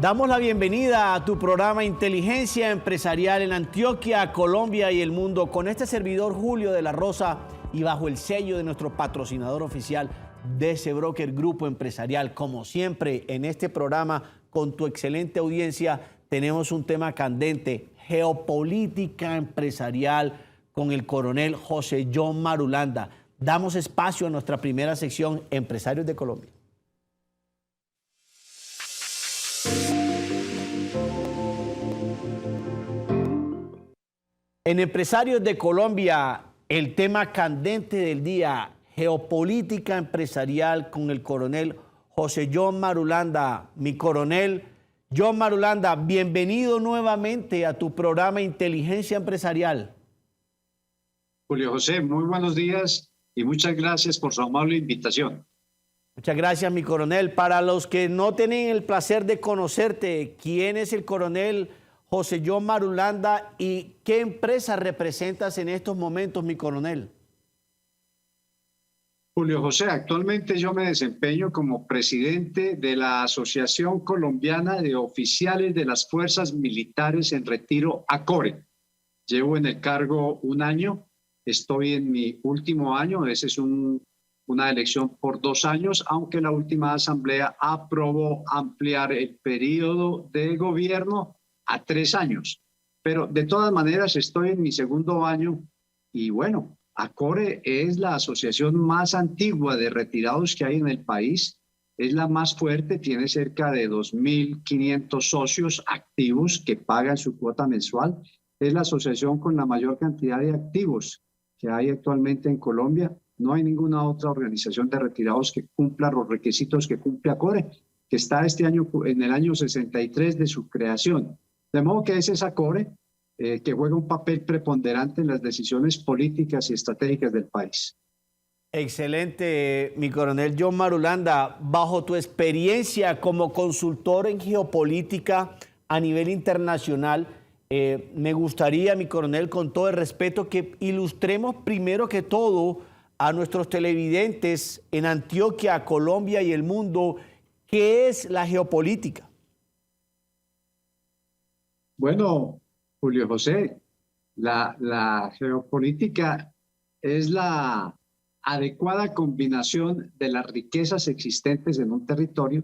Damos la bienvenida a tu programa Inteligencia Empresarial en Antioquia, Colombia y el mundo con este servidor Julio de la Rosa y bajo el sello de nuestro patrocinador oficial DC Broker Grupo Empresarial. Como siempre en este programa con tu excelente audiencia tenemos un tema candente, geopolítica empresarial con el coronel José John Marulanda. Damos espacio a nuestra primera sección, Empresarios de Colombia. En Empresarios de Colombia, el tema candente del día, geopolítica empresarial con el coronel José John Marulanda. Mi coronel John Marulanda, bienvenido nuevamente a tu programa Inteligencia Empresarial. Julio José, muy buenos días y muchas gracias por su amable invitación. Muchas gracias, mi coronel. Para los que no tienen el placer de conocerte, ¿quién es el coronel José John Marulanda y qué empresa representas en estos momentos, mi coronel? Julio José, actualmente yo me desempeño como presidente de la Asociación Colombiana de Oficiales de las Fuerzas Militares en Retiro, ACORE. Llevo en el cargo un año, estoy en mi último año, esa es una elección por 2 años, aunque la última asamblea aprobó ampliar el periodo de gobierno a 3 años. Pero de todas maneras estoy en mi segundo año y bueno, ACORE es la asociación más antigua de retirados que hay en el país, es la más fuerte, tiene cerca de 2.500 socios activos que pagan su cuota mensual, es la asociación con la mayor cantidad de activos que hay actualmente en Colombia. No hay ninguna otra organización de retirados que cumpla los requisitos que cumple ACORE, que está este año en el año 63 de su creación. De modo que es esa ACORE que juega un papel preponderante en las decisiones políticas y estratégicas del país. Excelente, mi coronel John Marulanda. Bajo tu experiencia como consultor en geopolítica a nivel internacional, me gustaría, mi coronel, con todo el respeto, que ilustremos primero que todo a nuestros televidentes en Antioquia, Colombia y el mundo, ¿qué es la geopolítica? Bueno, Julio José, la geopolítica es la adecuada combinación de las riquezas existentes en un territorio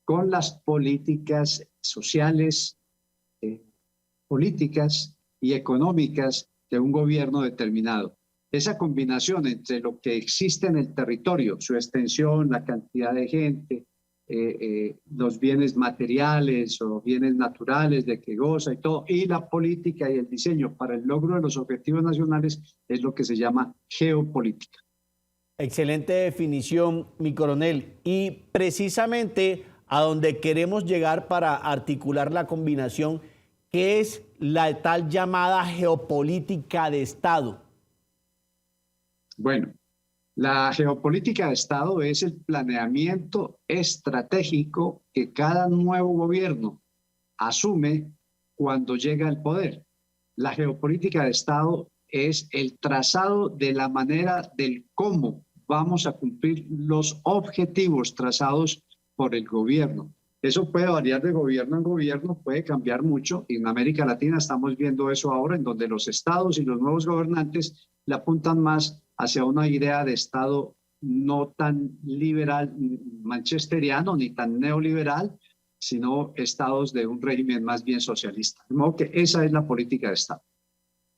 con las políticas sociales, políticas y económicas de un gobierno determinado. Esa combinación entre lo que existe en el territorio, su extensión, la cantidad de gente, los bienes materiales o bienes naturales de que goza y todo, y la política y el diseño para el logro de los objetivos nacionales es lo que se llama geopolítica. Excelente definición, mi coronel. Y precisamente a donde queremos llegar para articular la combinación, ¿qué es la tal llamada geopolítica de Estado? Bueno, la geopolítica de Estado es el planeamiento estratégico que cada nuevo gobierno asume cuando llega al poder. La geopolítica de Estado es el trazado de la manera del cómo vamos a cumplir los objetivos trazados por el gobierno. Eso puede variar de gobierno en gobierno, puede cambiar mucho. En América Latina estamos viendo eso ahora, en donde los estados y los nuevos gobernantes le apuntan más hacia una idea de Estado no tan liberal, manchesteriano, ni tan neoliberal, sino estados de un régimen más bien socialista. De modo que esa es la política de Estado.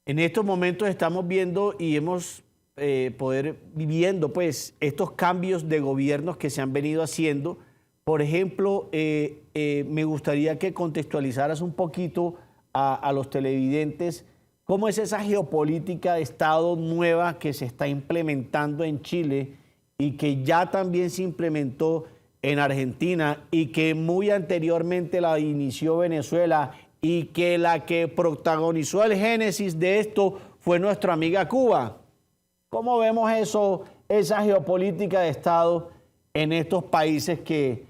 En estos momentos estamos viendo y hemos viviendo pues estos cambios de gobiernos que se han venido haciendo. Por ejemplo, me gustaría que contextualizaras un poquito a los televidentes cómo es esa geopolítica de Estado nueva que se está implementando en Chile y que ya también se implementó en Argentina y que muy anteriormente la inició Venezuela y que la que protagonizó el génesis de esto fue nuestra amiga Cuba. ¿Cómo vemos eso, esa geopolítica de Estado en estos países que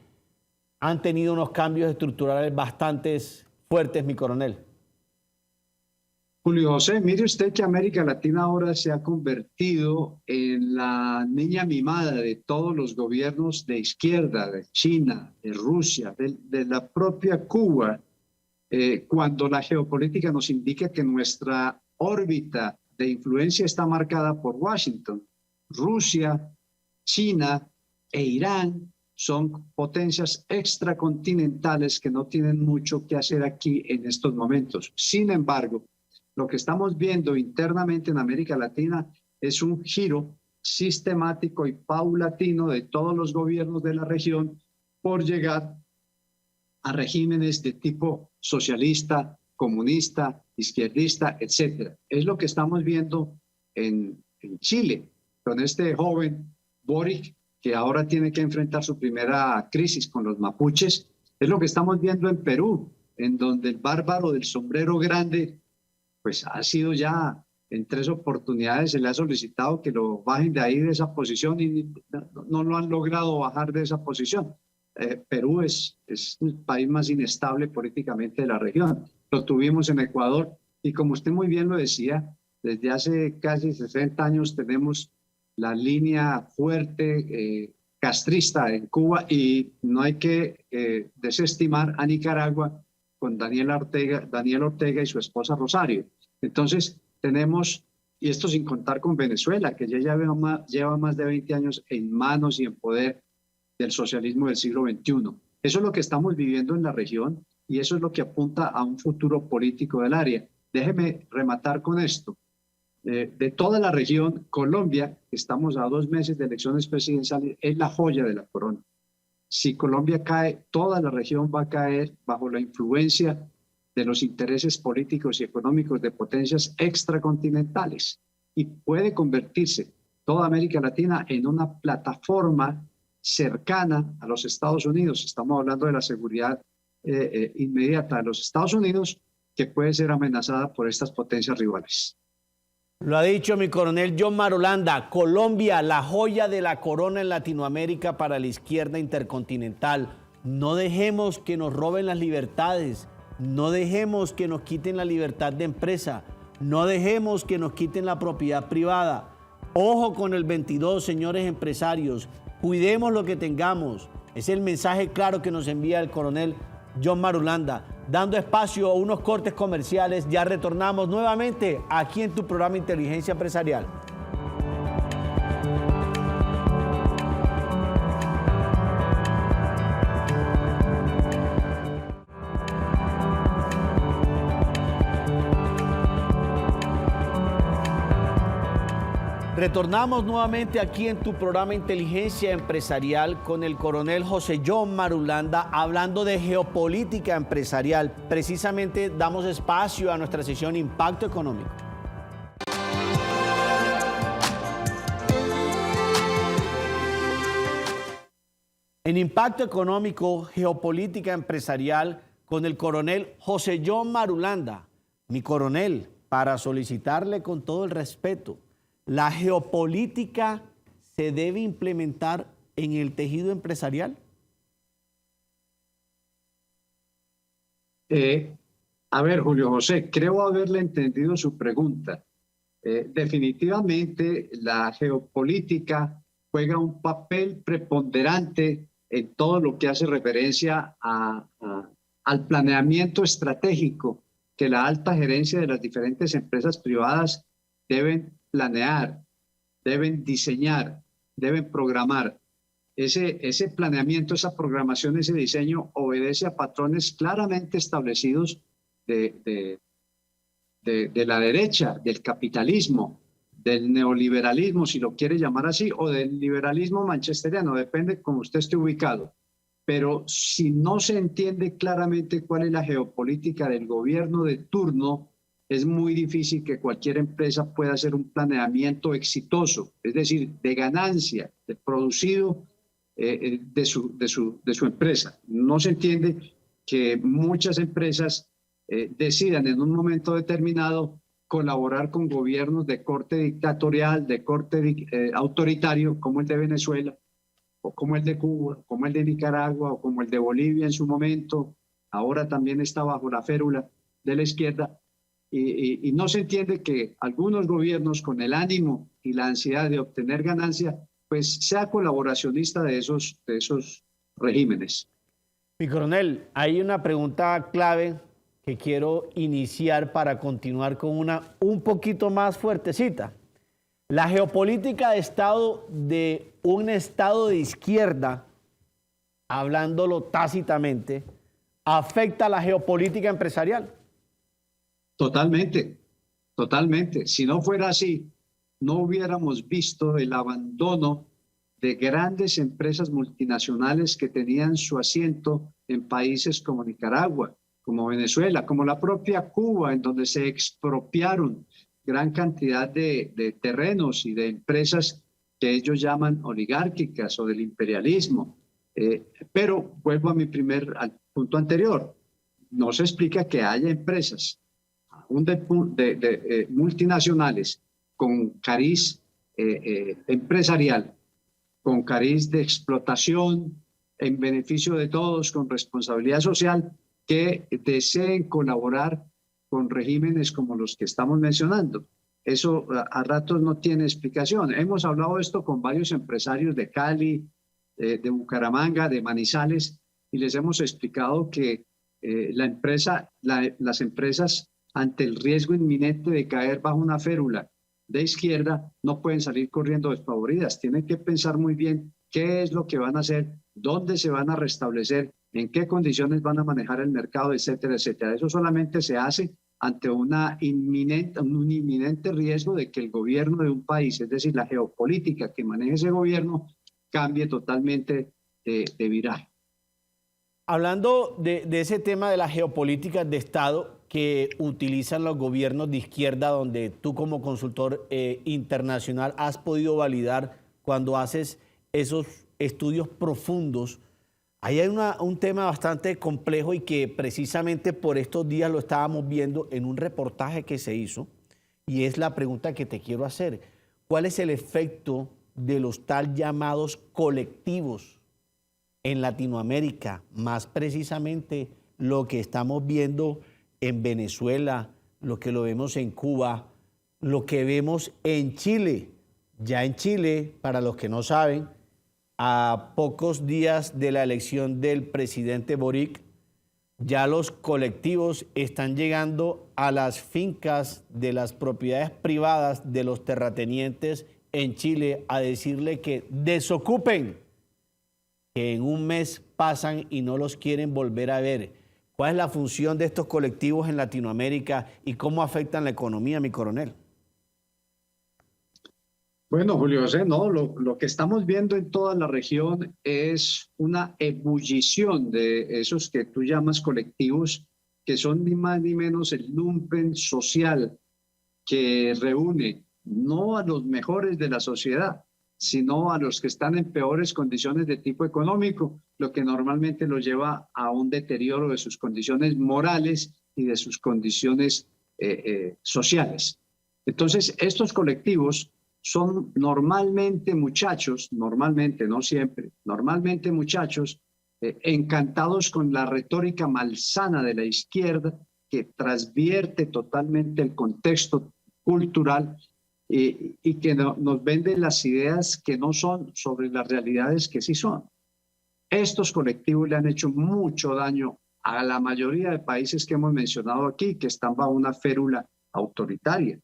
han tenido unos cambios estructurales bastante fuertes, mi coronel? Julio José, mire usted que América Latina ahora se ha convertido en la niña mimada de todos los gobiernos de izquierda, de China, de Rusia, de la propia Cuba, cuando la geopolítica nos indica que nuestra órbita de influencia está marcada por Washington. Rusia, China e Irán son potencias extracontinentales que no tienen mucho que hacer aquí en estos momentos. Sin embargo, lo que estamos viendo internamente en América Latina es un giro sistemático y paulatino de todos los gobiernos de la región por llegar a regímenes de tipo socialista, comunista, izquierdista, etcétera. Es lo que estamos viendo en Chile, con este joven Boric, que ahora tiene que enfrentar su primera crisis con los mapuches. Es lo que estamos viendo en Perú, en donde el bárbaro del sombrero grande, pues ha sido ya en 3 oportunidades, se le ha solicitado que lo bajen de ahí, de esa posición, y no lo han logrado bajar de esa posición. Perú es el país más inestable políticamente de la región. Lo tuvimos en Ecuador y como usted muy bien lo decía, desde hace casi 60 años tenemos la línea fuerte castrista en Cuba y no hay que desestimar a Nicaragua con Daniel Ortega y su esposa Rosario. Entonces tenemos, y esto sin contar con Venezuela, que ya lleva más de 20 años en manos y en poder del socialismo del siglo XXI. Eso es lo que estamos viviendo en la región y eso es lo que apunta a un futuro político del área. Déjeme rematar con esto. De toda la región, Colombia, estamos a 2 meses de elecciones presidenciales, es la joya de la corona. Si Colombia cae, toda la región va a caer bajo la influencia de los intereses políticos y económicos de potencias extracontinentales y puede convertirse toda América Latina en una plataforma cercana a los Estados Unidos. Estamos hablando de la seguridad inmediata de los Estados Unidos, que puede ser amenazada por estas potencias rivales. Lo ha dicho mi coronel John Marulanda, Colombia, la joya de la corona en Latinoamérica para la izquierda intercontinental. No dejemos que nos roben las libertades, no dejemos que nos quiten la libertad de empresa, no dejemos que nos quiten la propiedad privada. Ojo con el 22, señores empresarios, cuidemos lo que tengamos. Es el mensaje claro que nos envía el coronel John Marulanda. Dando espacio a unos cortes comerciales, ya retornamos nuevamente aquí en tu programa Inteligencia Empresarial. Retornamos nuevamente aquí en tu programa Inteligencia Empresarial con el coronel José John Marulanda hablando de geopolítica empresarial. Precisamente damos espacio a nuestra sesión Impacto Económico. En Impacto Económico, Geopolítica Empresarial con el coronel José John Marulanda. Mi coronel, para solicitarle con todo el respeto, ¿la geopolítica se debe implementar en el tejido empresarial? A ver, Julio José, creo haberle entendido su pregunta. Definitivamente la geopolítica juega un papel preponderante en todo lo que hace referencia al planeamiento estratégico que la alta gerencia de las diferentes empresas privadas deben planear, deben diseñar, deben programar. Ese planeamiento, esa programación, ese diseño obedece a patrones claramente establecidos de la derecha, del capitalismo, del neoliberalismo, si lo quiere llamar así, o del liberalismo manchesteriano, depende como usted esté ubicado. Pero si no se entiende claramente cuál es la geopolítica del gobierno de turno, es muy difícil que cualquier empresa pueda hacer un planeamiento exitoso, es decir, de ganancia, de producido de su empresa. No se entiende que muchas empresas decidan en un momento determinado colaborar con gobiernos de corte dictatorial, de corte autoritario, como el de Venezuela, o como el de Cuba, como el de Nicaragua, o como el de Bolivia en su momento. Ahora también está bajo la férula de la izquierda. y no se entiende que algunos gobiernos con el ánimo y la ansiedad de obtener ganancia, pues sea colaboracionista de esos regímenes. Mi coronel, hay una pregunta clave que quiero iniciar para continuar con una un poquito más fuertecita. La geopolítica de Estado de un Estado de izquierda, hablándolo tácitamente, afecta a la geopolítica empresarial. Totalmente, totalmente. Si no fuera así, no hubiéramos visto el abandono de grandes empresas multinacionales que tenían su asiento en países como Nicaragua, como Venezuela, como la propia Cuba, en donde se expropiaron gran cantidad de terrenos y de empresas que ellos llaman oligárquicas o del imperialismo. Pero vuelvo a al punto anterior. No se explica que haya empresas multinacionales con cariz empresarial, con cariz de explotación en beneficio de todos, con responsabilidad social, que deseen colaborar con regímenes como los que estamos mencionando. Eso a ratos no tiene explicación. Hemos hablado de esto con varios empresarios de Cali, de Bucaramanga, de Manizales, y les hemos explicado que las empresas, ante el riesgo inminente de caer bajo una férula de izquierda, no pueden salir corriendo desfavoridas. Tienen que pensar muy bien qué es lo que van a hacer, dónde se van a restablecer, en qué condiciones van a manejar el mercado, etcétera, etcétera. Eso solamente se hace ante un inminente riesgo de que el gobierno de un país, es decir, la geopolítica que maneja ese gobierno, cambie totalmente de viraje. Hablando de ese tema de las geopolíticas de Estado que utilizan los gobiernos de izquierda, donde tú como consultor internacional has podido validar cuando haces esos estudios profundos, ahí hay un tema bastante complejo y que precisamente por estos días lo estábamos viendo en un reportaje que se hizo, y es la pregunta que te quiero hacer. ¿Cuál es el efecto de los tal llamados colectivos en Latinoamérica, más precisamente lo que estamos viendo en Venezuela, lo que lo vemos en Cuba, lo que vemos en Chile? Ya en Chile, para los que no saben, a pocos días de la elección del presidente Boric, ya los colectivos están llegando a las fincas de las propiedades privadas de los terratenientes en Chile a decirle que desocupen, que en un mes pasan y no los quieren volver a ver. ¿Cuál es la función de estos colectivos en Latinoamérica y cómo afectan la economía, mi coronel? Bueno, Julio José, no, lo que estamos viendo en toda la región es una ebullición de esos que tú llamas colectivos, que son ni más ni menos el lumpen social que reúne no a los mejores de la sociedad, sino a los que están en peores condiciones de tipo económico, lo que normalmente los lleva a un deterioro de sus condiciones morales y de sus condiciones sociales. Entonces, estos colectivos son normalmente muchachos, normalmente, no siempre, normalmente muchachos encantados con la retórica malsana de la izquierda que trasvierte totalmente el contexto cultural y que nos venden las ideas que no son sobre las realidades que sí son. Estos colectivos le han hecho mucho daño a la mayoría de países que hemos mencionado aquí, que están bajo una férula autoritaria.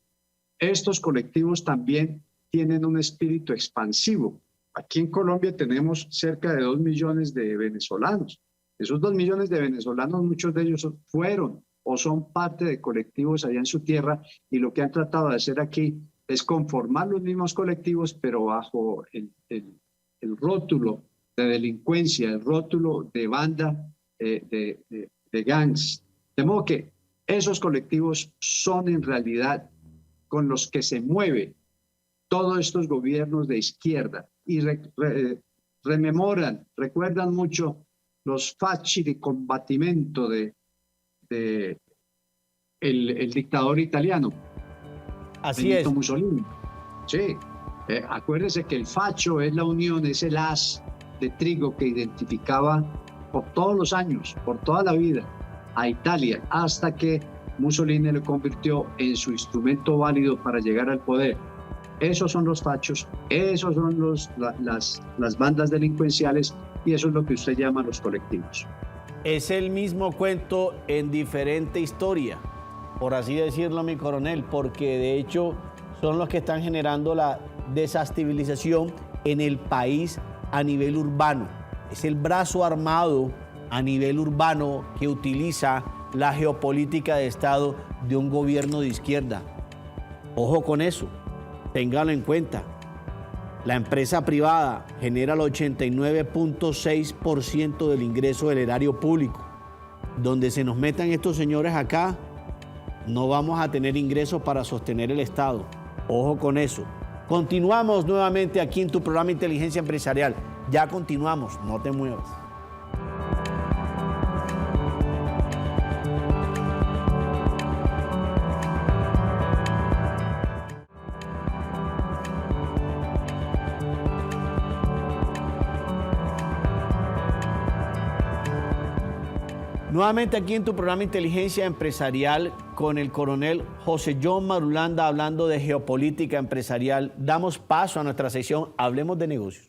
Estos colectivos también tienen un espíritu expansivo. Aquí en Colombia tenemos cerca de 2 millones de venezolanos. Esos 2 millones de venezolanos, muchos de ellos fueron o son parte de colectivos allá en su tierra, y lo que han tratado de hacer aquí es conformar los mismos colectivos, pero bajo el rótulo de delincuencia, el rótulo de banda, de gangs. De modo que esos colectivos son en realidad con los que se mueve todos estos gobiernos de izquierda, y recuerdan mucho los fasci de combattimento de el dictador italiano. Así Benito es. Mussolini. Sí, acuérdese que el facho es la unión, es el haz de trigo que identificaba por todos los años, por toda la vida, a Italia, hasta que Mussolini lo convirtió en su instrumento válido para llegar al poder. Esos son los fachos, esos son las bandas delincuenciales y eso es lo que usted llama los colectivos. Es el mismo cuento en diferente historia, por así decirlo, mi coronel, porque de hecho son los que están generando la desestabilización en el país a nivel urbano. Es el brazo armado a nivel urbano que utiliza la geopolítica de Estado de un gobierno de izquierda. Ojo con eso, ténganlo en cuenta. La empresa privada genera el 89.6% del ingreso del erario público. Donde se nos metan estos señores acá, no vamos a tener ingresos para sostener el Estado. Ojo con eso. Continuamos nuevamente aquí en tu programa Inteligencia Empresarial. Ya continuamos, no te muevas. Nuevamente aquí en tu programa Inteligencia Empresarial con el coronel José John Marulanda hablando de geopolítica empresarial. Damos paso a nuestra sección Hablemos de Negocios.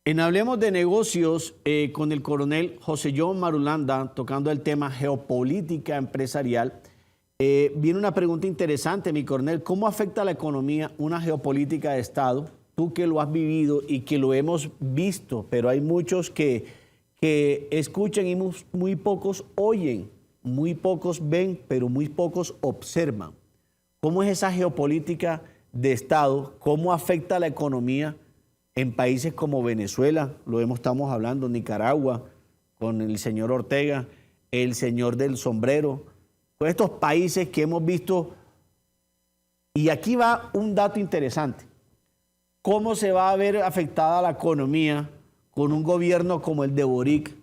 En Hablemos de Negocios con el coronel José John Marulanda tocando el tema geopolítica empresarial. Viene una pregunta interesante, mi coronel. ¿Cómo afecta a la economía una geopolítica de Estado? Tú que lo has vivido y que lo hemos visto, pero hay muchos que escuchan y muy pocos oyen, muy pocos ven, pero muy pocos observan. ¿Cómo es esa geopolítica de Estado? ¿Cómo afecta a la economía en países como Venezuela? Estamos hablando, Nicaragua, con el señor Ortega, el señor del sombrero, con estos países que hemos visto. Y aquí va un dato interesante. ¿Cómo se va a ver afectada la economía con un gobierno como el de Boric,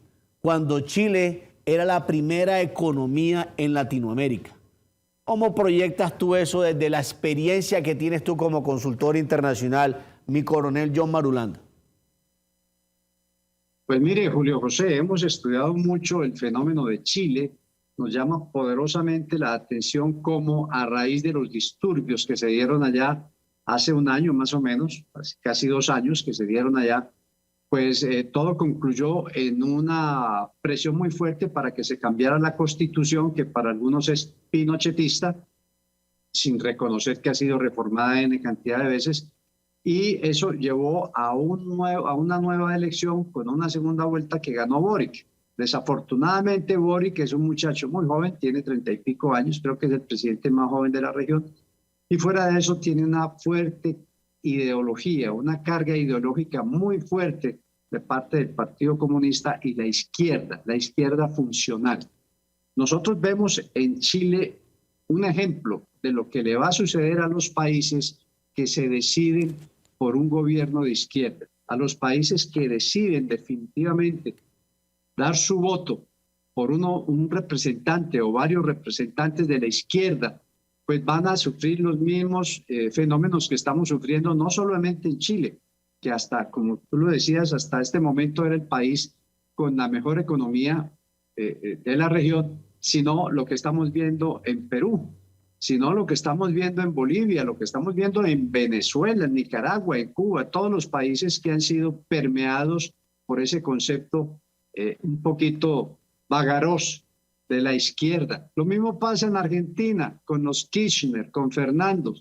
cuando Chile era la primera economía en Latinoamérica? ¿Cómo proyectas tú eso desde la experiencia que tienes tú como consultor internacional, mi coronel John Marulanda? Pues mire, Julio José, hemos estudiado mucho el fenómeno de Chile. Nos llama poderosamente la atención cómo a raíz de los disturbios que se dieron allá hace un año más o menos, casi 2 años que se dieron allá, pues todo concluyó en una presión muy fuerte para que se cambiara la constitución, que para algunos es pinochetista, sin reconocer que ha sido reformada en cantidad de veces, y eso llevó a una nueva elección con una segunda vuelta que ganó Boric. Desafortunadamente, Boric es un muchacho muy joven, tiene 30 y pico años, creo que es el presidente más joven de la región, y fuera de eso tiene una fuerte ideología, una carga ideológica muy fuerte de parte del Partido Comunista y la izquierda funcional. Nosotros vemos en Chile un ejemplo de lo que le va a suceder a los países que se deciden por un gobierno de izquierda, a los países que deciden definitivamente dar su voto por un representante o varios representantes de la izquierda, pues van a sufrir los mismos fenómenos que estamos sufriendo, no solamente en Chile, que hasta, como tú lo decías, hasta este momento era el país con la mejor economía de la región, sino lo que estamos viendo en Perú, sino lo que estamos viendo en Bolivia, lo que estamos viendo en Venezuela, en Nicaragua, en Cuba, todos los países que han sido permeados por ese concepto un poquito vagaroso de la izquierda. Lo mismo pasa en Argentina con los Kirchner, con Fernando.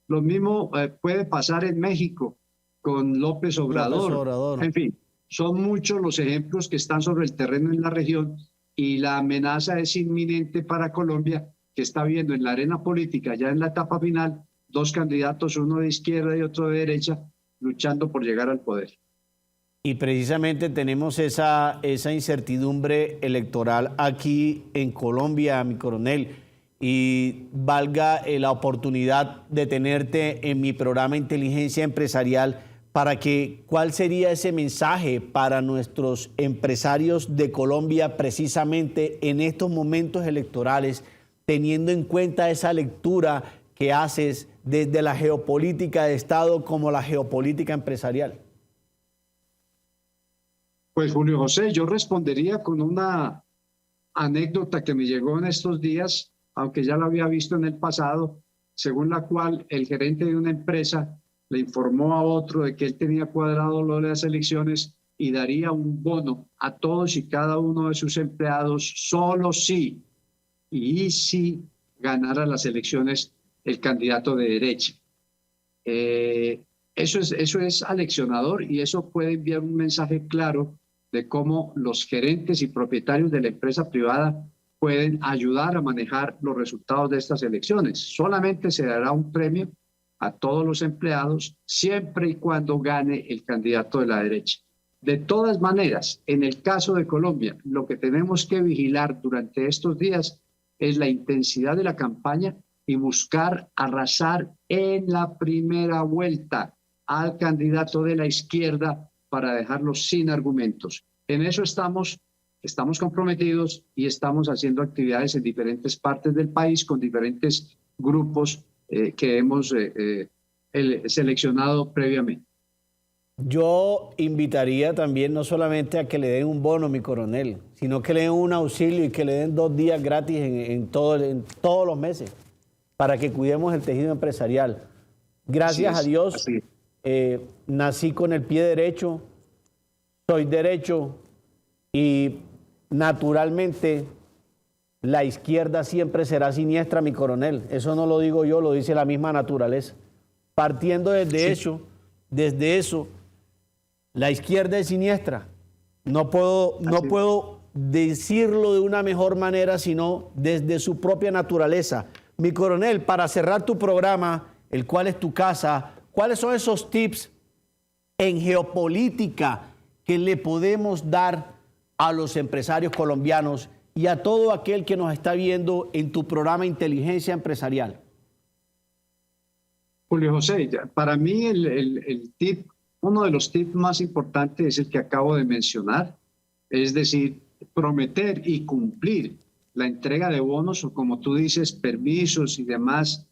Lo mismo puede pasar en México con López Obrador. En fin, son muchos los ejemplos que están sobre el terreno en la región y la amenaza es inminente para Colombia, que está viendo en la arena política, ya en la etapa final, 2 candidatos, uno de izquierda y otro de derecha, luchando por llegar al poder. Y precisamente tenemos esa incertidumbre electoral aquí en Colombia, mi coronel. Y valga la oportunidad de tenerte en mi programa Inteligencia Empresarial para que, ¿cuál sería ese mensaje para nuestros empresarios de Colombia precisamente en estos momentos electorales, teniendo en cuenta esa lectura que haces desde la geopolítica de Estado como la geopolítica empresarial? Pues Julio José, yo respondería con una anécdota que me llegó en estos días, aunque ya la había visto en el pasado, según la cual el gerente de una empresa le informó a otro de que él tenía cuadrado lo de las elecciones y daría un bono a todos y cada uno de sus empleados solo si ganara las elecciones el candidato de derecha. Eso es aleccionador y eso puede enviar un mensaje claro de cómo los gerentes y propietarios de la empresa privada pueden ayudar a manejar los resultados de estas elecciones. Solamente se dará un premio a todos los empleados siempre y cuando gane el candidato de la derecha. De todas maneras, en el caso de Colombia, lo que tenemos que vigilar durante estos días es la intensidad de la campaña y buscar arrasar en la primera vuelta al candidato de la izquierda para dejarlo sin argumentos. En eso estamos comprometidos y estamos haciendo actividades en diferentes partes del país con diferentes grupos que hemos seleccionado previamente. Yo invitaría también no solamente a que le den un bono, mi coronel, sino que le den un auxilio y que le den 2 días gratis en todos los meses para que cuidemos el tejido empresarial. Gracias a Dios, nací con el pie derecho, soy derecho y naturalmente la izquierda siempre será siniestra, mi coronel. Eso no lo digo yo, lo dice la misma naturaleza. Partiendo desde eso, la izquierda es siniestra. No puedo decirlo de una mejor manera, sino desde su propia naturaleza. Mi coronel, para cerrar tu programa, el cual es tu casa, ¿cuáles son esos tips en geopolítica que le podemos dar a los empresarios colombianos y a todo aquel que nos está viendo en tu programa Inteligencia Empresarial? Julio José, para mí uno de los tips más importantes es el que acabo de mencionar, es decir, prometer y cumplir la entrega de bonos o, como tú dices, permisos y demás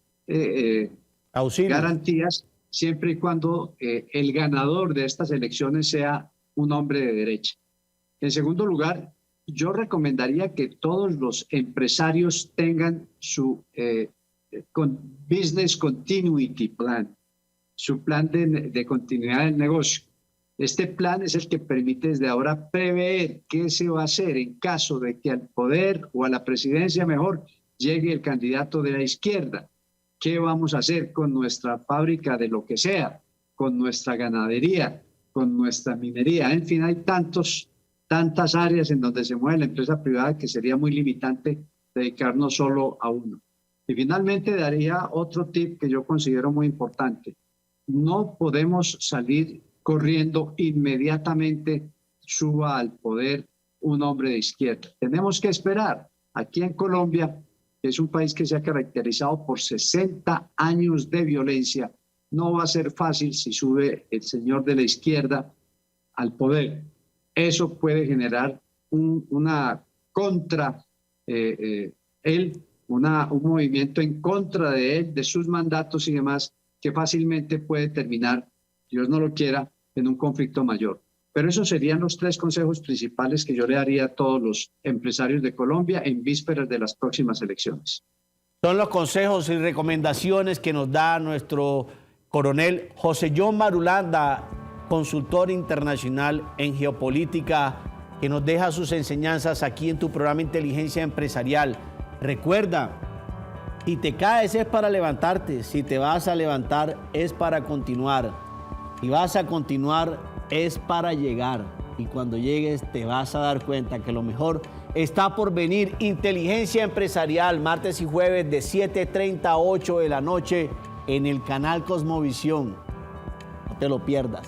garantías, siempre y cuando el ganador de estas elecciones sea un hombre de derecha. En segundo lugar, yo recomendaría que todos los empresarios tengan su Business Continuity Plan, su plan de continuidad del negocio. Este plan es el que permite desde ahora prever qué se va a hacer en caso de que al poder o a la presidencia mejor llegue el candidato de la izquierda. ¿Qué vamos a hacer con nuestra fábrica de lo que sea, con nuestra ganadería, con nuestra minería? En fin, hay tantas áreas en donde se mueve la empresa privada que sería muy limitante dedicarnos solo a uno. Y finalmente daría otro tip que yo considero muy importante. No podemos salir corriendo inmediatamente suba al poder un hombre de izquierda. Tenemos que esperar. Aquí en Colombia, que es un país que se ha caracterizado por 60 años de violencia, no va a ser fácil si sube el señor de la izquierda al poder. Eso puede generar una contra un movimiento en contra de él, de sus mandatos y demás, que fácilmente puede terminar, Dios no lo quiera, en un conflicto mayor. Pero esos serían los 3 consejos principales que yo le daría a todos los empresarios de Colombia en vísperas de las próximas elecciones. Son los consejos y recomendaciones que nos da nuestro coronel José John Marulanda, consultor internacional en geopolítica, que nos deja sus enseñanzas aquí en tu programa Inteligencia Empresarial. Recuerda, si te caes es para levantarte, si te vas a levantar es para continuar, si vas a continuar es para llegar y cuando llegues te vas a dar cuenta que lo mejor está por venir. Inteligencia Empresarial, martes y jueves de 7:30 a 8 de la noche en el canal Cosmovisión. No te lo pierdas.